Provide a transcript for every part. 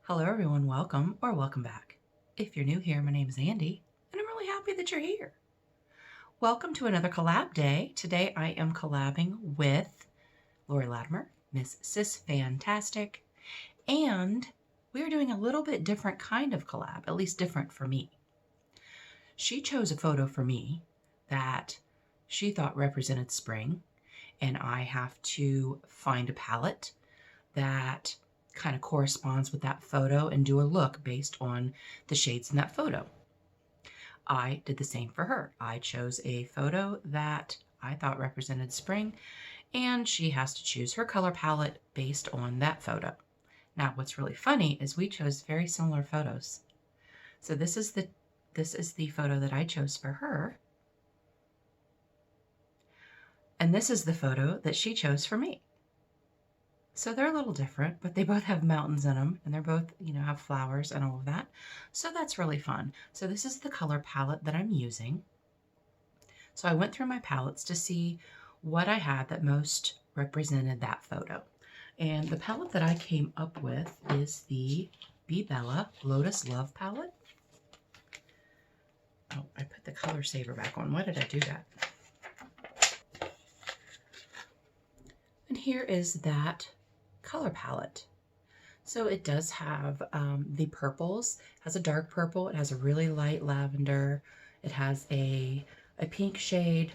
Hello everyone, welcome or welcome back. If you're new here, my name is Andy, and I'm really happy that you're here. Welcome to another collab day. Today I am collabing with Laurie Latimer, Miss Sis Fantastic, and we're doing a little bit different kind of collab, at least different for me. She chose a photo for me that she thought represented spring, and I have to find a palette that kind of corresponds with that photo and do a look based on the shades in that photo. I did the same for her. I chose a photo that I thought represented spring, and she has to choose her color palette based on that photo. Now, what's really funny is we chose very similar photos. So this is the photo that I chose for her, and this is the photo that she chose for me. So they're a little different, but they both have mountains in them, and they're both, have flowers and all of that. So that's really fun. So this is the color palette that I'm using. So I went through my palettes to see what I had that most represented that photo. And the palette that I came up with is the Be Bella Lotus Love palette. Oh, I put the color saver back on. Why did I do that? And here is that color palette. So it does have the purples. It has a dark purple. It has a really light lavender. It has a pink shade.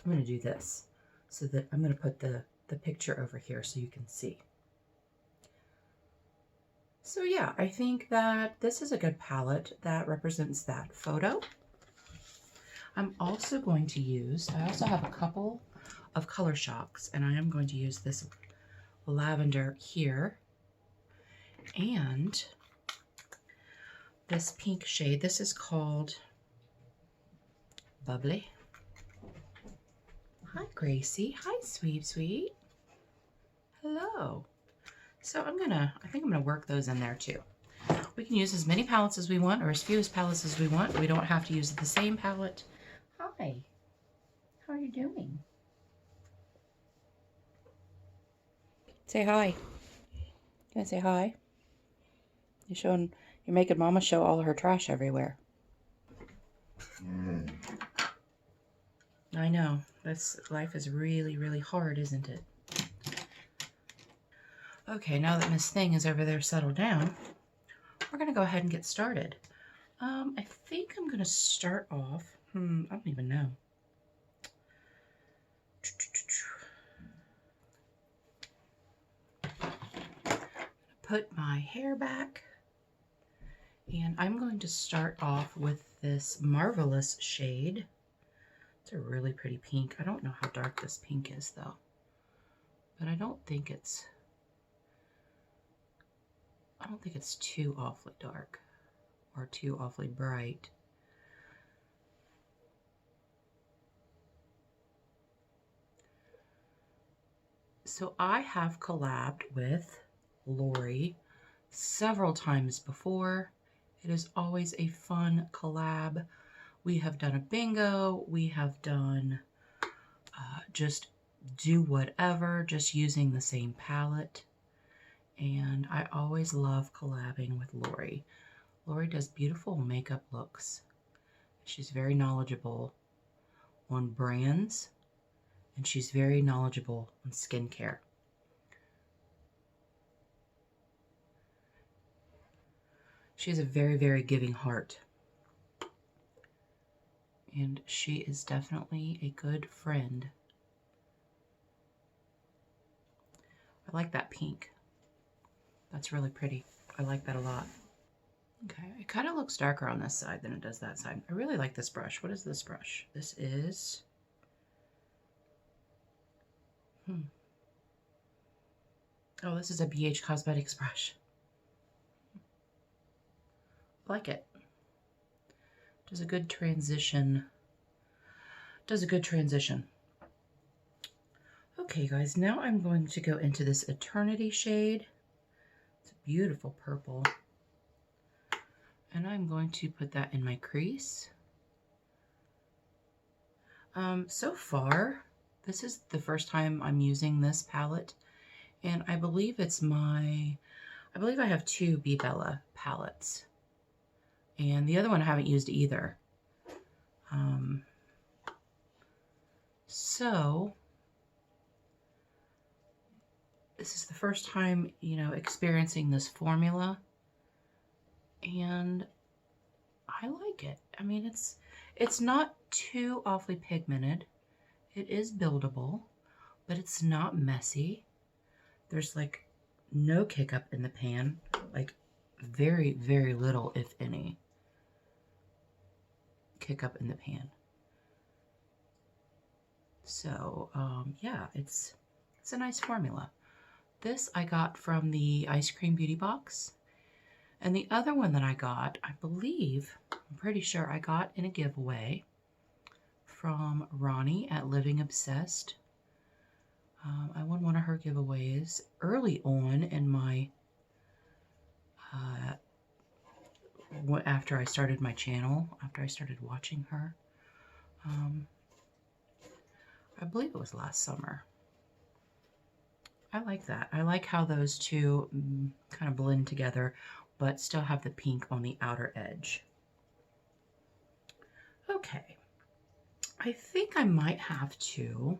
I'm going to do this so that I'm going to put the picture over here so you can see. So yeah, I think that this is a good palette that represents that photo. I'm also going to use, I also have a couple of color shocks, and I am going to use this lavender here and this pink shade. This is called Bubbly. Hi Gracie. Hi sweet. Hello. So I think I'm gonna work those in there too. We can use as many palettes as we want or as few palettes as we want. We don't have to use the same palette. Hi. How are you doing? Say hi. Can I say hi? You're making Mama show all her trash everywhere. I know. Life is really, really hard, isn't it? Okay, now that Miss Thing is over there settled down, we're going to go ahead and get started. I think I'm going to start off, I don't even know. Put my hair back, and I'm going to start off with this Marvelous shade. It's a really pretty pink. I don't know how dark this pink is though, but I don't think it's too awfully dark or too awfully bright. So I have collabed with Laurie several times before. It is always a fun collab. We have done a bingo. We have done just do whatever, just using the same palette. And I always love collabing with Laurie. Laurie does beautiful makeup looks. She's very knowledgeable on brands, and she's very knowledgeable on skincare. She has a very, very giving heart. And she is definitely a good friend. I like that pink. That's really pretty. I like that a lot. Okay, it kind of looks darker on this side than it does that side. I really like this brush. What is this brush? This is... Oh, this is a BH Cosmetics brush. I like it. Does a good transition. Okay, guys, now I'm going to go into this Eternity shade. It's a beautiful purple. And I'm going to put that in my crease. So far, this is the first time I'm using this palette, and I believe it's my I believe I have two Be Bella palettes. And the other one I haven't used either. So this is the first time, you know, experiencing this formula. And I like it. I mean, it's not too awfully pigmented. It is buildable, but it's not messy. There's like no kick up in the pan, like very, very little, if any, kick up in the pan. So yeah, it's a nice formula. This I got from the Eyescream Beauty Box. And the other one that I got, I believe, I'm pretty sure I got in a giveaway from Ronnie at Living Obsessed. I won one of her giveaways early on in my, after I started my channel, after I started watching her. I believe it was last summer. I like that. I like how those two kind of blend together, but still have the pink on the outer edge. Okay. I think I might have to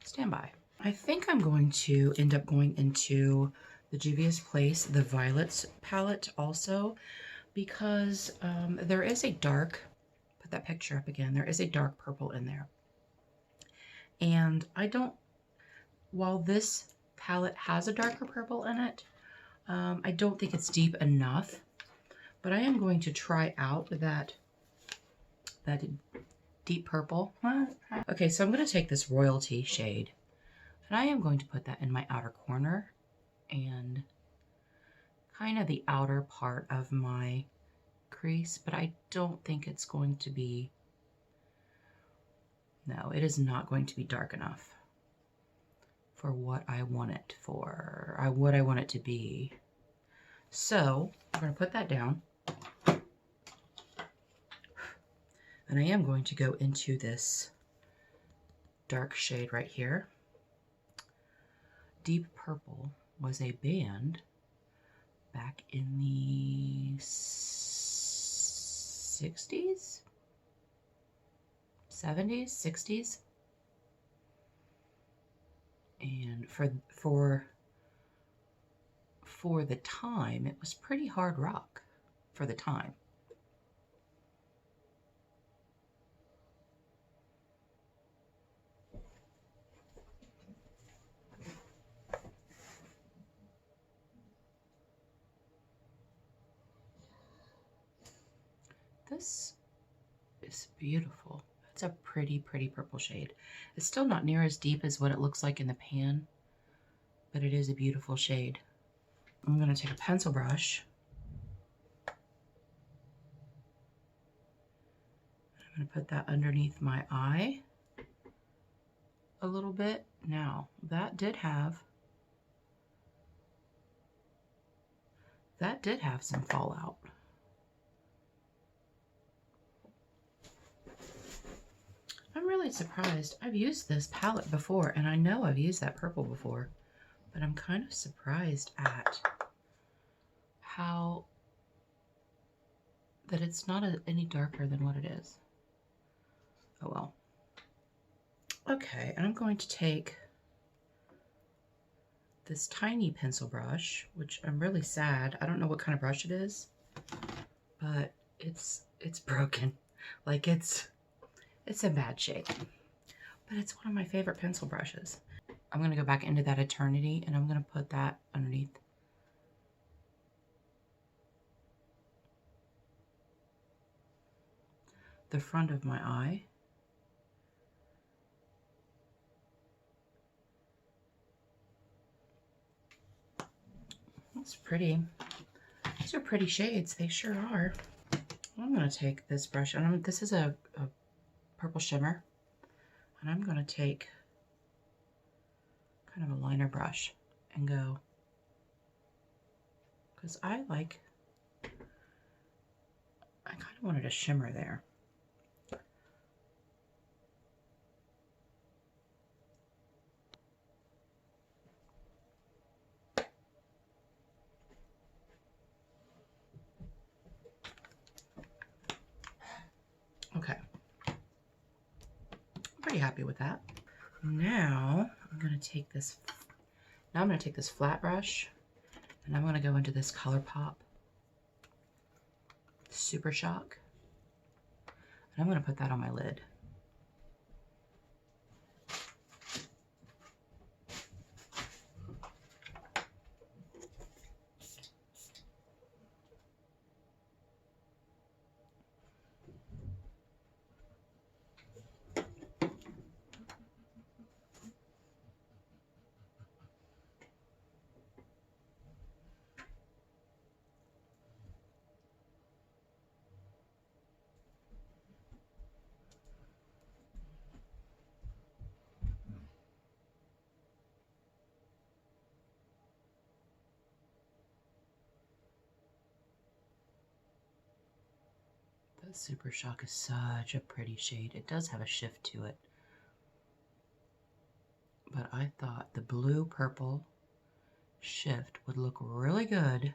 stand by. I think I'm going to end up going into the Juvia's Place, the Violets palette also, because there is a dark, put that picture up again, there is a dark purple in there. And I don't, while this palette has a darker purple in it, I don't think it's deep enough, but I am going to try out that deep purple. Okay, so I'm going to take this Royalty shade, and I am going to put that in my outer corner and kind of the outer part of my crease, but I don't think it's going to be, no, it is not going to be dark enough for what I want it for, what I want it to be. So I'm going to put that down. And I am going to go into this dark shade right here. Deep Purple was a band back in the 60s, 70s, 60s. And for the time, it was pretty hard rock for the time. This is beautiful. It's a pretty, pretty purple shade. It's still not near as deep as what it looks like in the pan, but it is a beautiful shade. I'm going to take a pencil brush. I'm going to put that underneath my eye a little bit. Now, that did have some fallout. I'm really surprised. I've used this palette before, and I know I've used that purple before, but I'm kind of surprised at how that it's not any darker than what it is. Oh well. Okay, and I'm going to take this tiny pencil brush, which I'm really sad. I don't know what kind of brush it is, but it's broken. Like it's in bad shape. But it's one of my favorite pencil brushes. I'm going to go back into that Eternity, and I'm going to put that underneath the front of my eye. That's pretty. These are pretty shades. They sure are. I'm going to take this brush, and this is a purple shimmer, and I'm going to take kind of a liner brush and go, because I kind of wanted a shimmer there. pretty happy with that. Now I'm going to take this flat brush and I'm going to go into this ColourPop Super Shock. And I'm going to put that on my lid. The Super Shock is such a pretty shade. It does have a shift to it. But I thought the blue-purple shift would look really good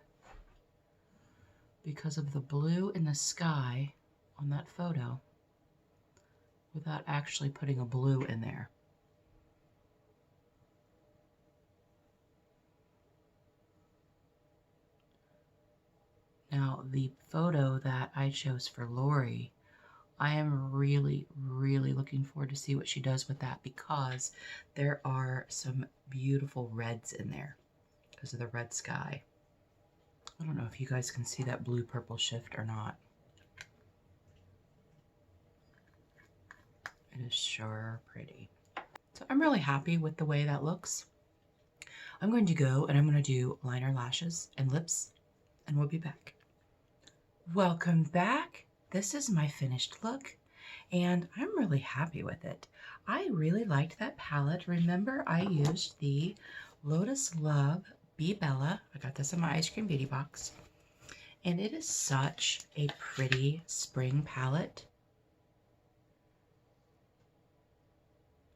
because of the blue in the sky on that photo without actually putting a blue in there. Now, the photo that I chose for Laurie, I am really, really looking forward to see what she does with that because there are some beautiful reds in there because of the red sky. I don't know if you guys can see that blue-purple shift or not. It is sure pretty. So I'm really happy with the way that looks. I'm going to go and I'm going to do liner, lashes, and lips, and we'll be back. Welcome back. This is my finished look, and I'm really happy with it. I really liked that palette. Remember, I used the Lotus Love Be Bella. I got this in my Eyescream Beauty Box, and it is such a pretty spring palette.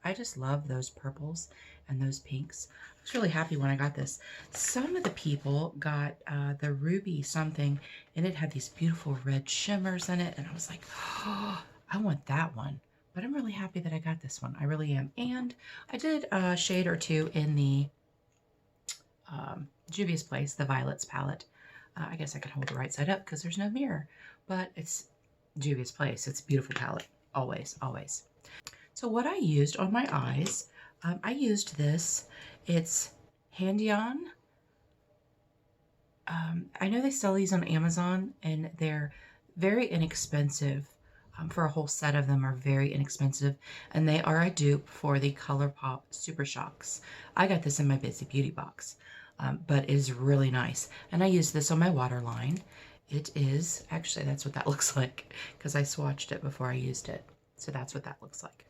I just love those purples and those pinks. I was really happy when I got this. Some of the people got the ruby something, and it had these beautiful red shimmers in it, and I was like, oh, I want that one. But I'm really happy that I got this one. I really am. And I did a shade or two in the Juvia's Place, the Violets palette. I guess I can hold the right side up because there's no mirror, but it's Juvia's Place. It's a beautiful palette. Always, always. So what I used on my eyes, I used this. It's Handion. I know they sell these on Amazon, and they're very inexpensive. For a whole set of them are very inexpensive, and they are a dupe for the ColourPop Super Shocks. I got this in my Busy Beauty Box, but it is really nice. And I used this on my waterline. It is, actually that's what that looks like, because I swatched it before I used it. So that's what that looks like.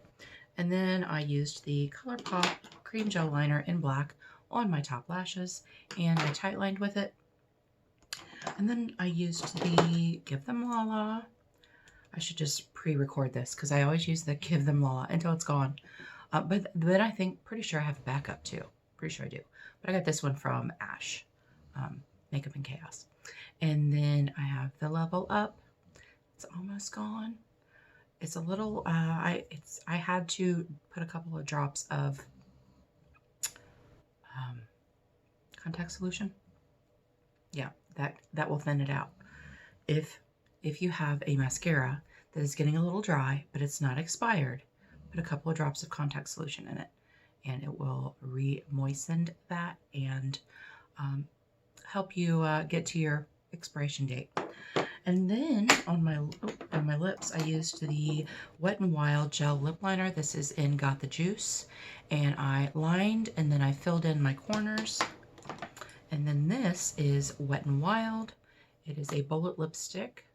And then I used the ColourPop Cream Gel Liner in black on my top lashes, and I tight lined with it. And then I used the Give Them Lala. I should just pre-record this because I always use the Give Them Lala until it's gone. But I think, pretty sure I have a backup too. Pretty sure I do. But I got this one from Ash, Makeup and Chaos. And then I have the Level Up. It's almost gone. It's a little, I had to put a couple of drops of contact solution. Yeah, that will thin it out. If you have a mascara that is getting a little dry, but it's not expired, put a couple of drops of contact solution in it, and it will re-moisten that and help you get to your expiration date. And then on my lips, I used the Wet n Wild Gel Lip Liner. This is in Got the Juice. And I lined and then I filled in my corners. And then this is Wet n Wild. It is a bullet lipstick.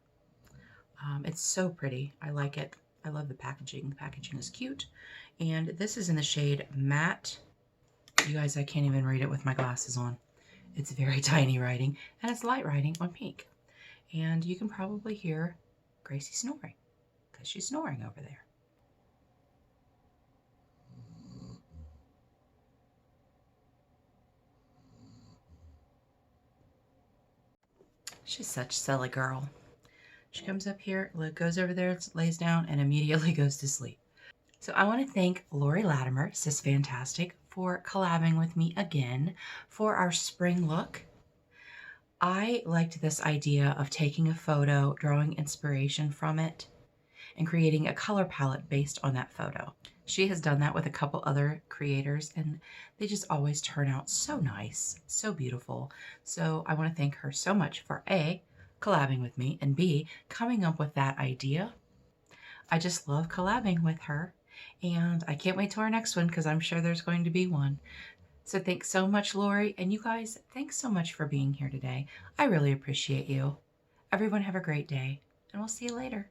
It's so pretty. I like it. I love the packaging. The packaging is cute. And this is in the shade Matte. You guys, I can't even read it with my glasses on. It's very tiny writing. And it's light writing on pink. And you can probably hear Gracie snoring because she's snoring over there. She's such a silly girl. She comes up here, goes over there, lays down, and immediately goes to sleep. So I want to thank Laurie Latimer, Sis Fantastic, for collabing with me again for our spring look. I liked this idea of taking a photo, drawing inspiration from it, and creating a color palette based on that photo. She has done that with a couple other creators, and they just always turn out so nice, so beautiful. So I want to thank her so much for A, collabing with me, and B, coming up with that idea. I just love collabing with her, and I can't wait till our next one because I'm sure there's going to be one. So thanks so much, Laurie, and you guys, thanks so much for being here today. I really appreciate you. Everyone have a great day, and we'll see you later.